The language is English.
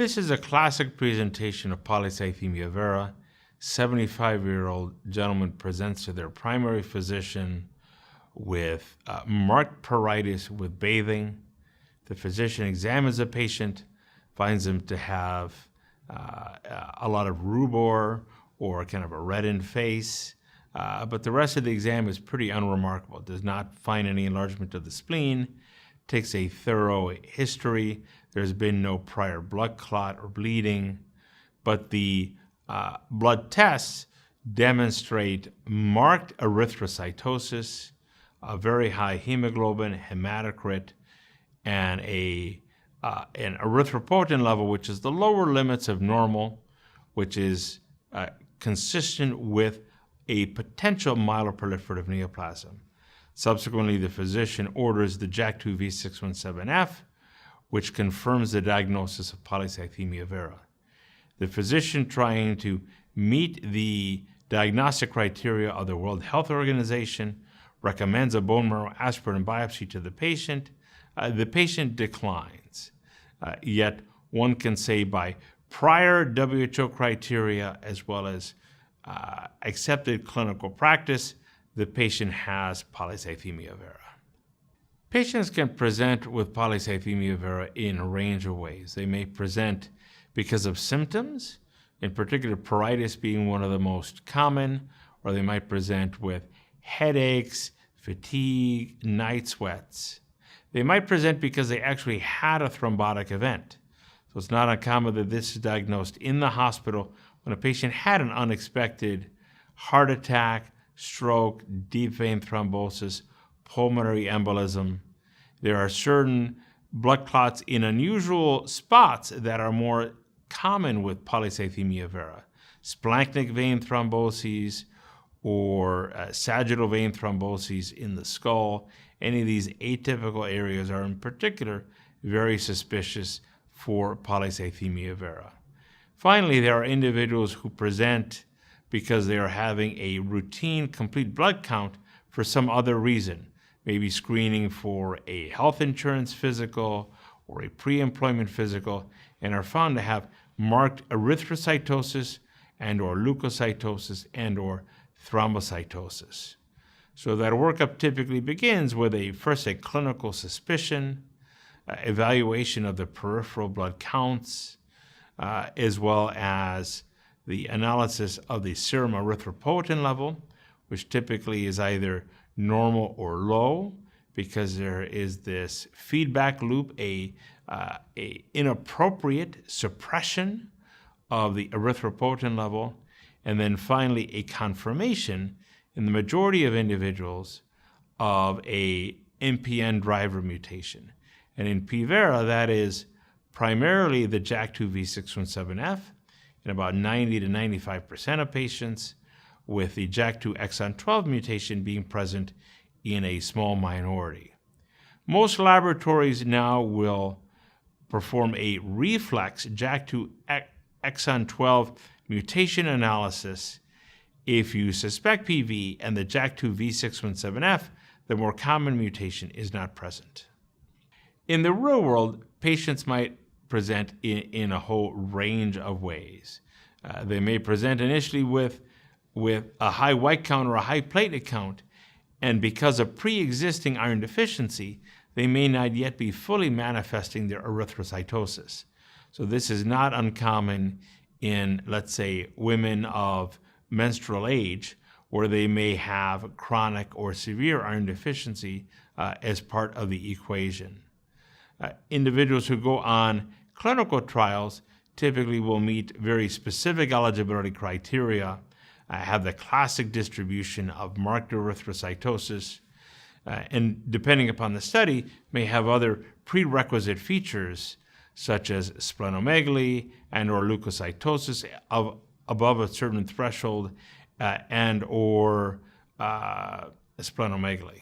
This is a classic presentation of polycythemia vera. 75-year-old gentleman presents to their primary physician with marked pruritus with bathing. The physician examines the patient, finds him to have a lot of rubor or kind of a reddened face, but the rest of the exam is pretty unremarkable. Does not find any enlargement of the spleen, takes a thorough history. There's been no prior blood clot or bleeding, but the blood tests demonstrate marked erythrocytosis, a very high hemoglobin, hematocrit, and an erythropoietin level, which is the lower limits of normal, which is consistent with a potential myeloproliferative neoplasm. Subsequently, the physician orders the JAK2 V617F, which confirms the diagnosis of polycythemia vera. The physician, trying to meet the diagnostic criteria of the World Health Organization, recommends a bone marrow aspirate biopsy to the patient. The patient declines. Yet one can say by prior WHO criteria as well as accepted clinical practice, the patient has polycythemia vera. Patients can present with polycythemia vera in a range of ways. They may present because of symptoms, in particular pruritus being one of the most common, or they might present with headaches, fatigue, night sweats. They might present because they actually had a thrombotic event. So it's not uncommon that this is diagnosed in the hospital when a patient had an unexpected heart attack, stroke, deep vein thrombosis, pulmonary embolism. There are certain blood clots in unusual spots that are more common with polycythemia vera. Splanchnic vein thromboses or sagittal vein thromboses in the skull. Any of these atypical areas are in particular very suspicious for polycythemia vera. Finally, there are individuals who present because they are having a routine complete blood count for some other reason, maybe screening for a health insurance physical or a pre-employment physical, and are found to have marked erythrocytosis and or leukocytosis and or thrombocytosis. So that workup typically begins with first a clinical suspicion, evaluation of the peripheral blood counts, as well as the analysis of the serum erythropoietin level, which typically is either normal or low, because there is this feedback loop, a inappropriate suppression of the erythropoietin level, and then finally a confirmation in the majority of individuals of a MPN driver mutation. And in P. vera, that is primarily the JAK2 V617F in about 90 to 95% of patients, with the JAK2 exon 12 mutation being present in a small minority. Most laboratories now will perform a reflex JAK2 exon 12 mutation analysis if you suspect PV and the JAK2 V617F, the more common mutation, is not present. In the real world, patients might present in a whole range of ways. They may present initially with a high white count or a high platelet count, and because of pre-existing iron deficiency, they may not yet be fully manifesting their erythrocytosis. So this is not uncommon in, let's say, women of menstrual age, where they may have chronic or severe iron deficiency as part of the equation. Individuals who go on clinical trials typically will meet very specific eligibility criteria, have the classic distribution of marked erythrocytosis, and depending upon the study, may have other prerequisite features such as splenomegaly and or leukocytosis above a certain threshold and or splenomegaly.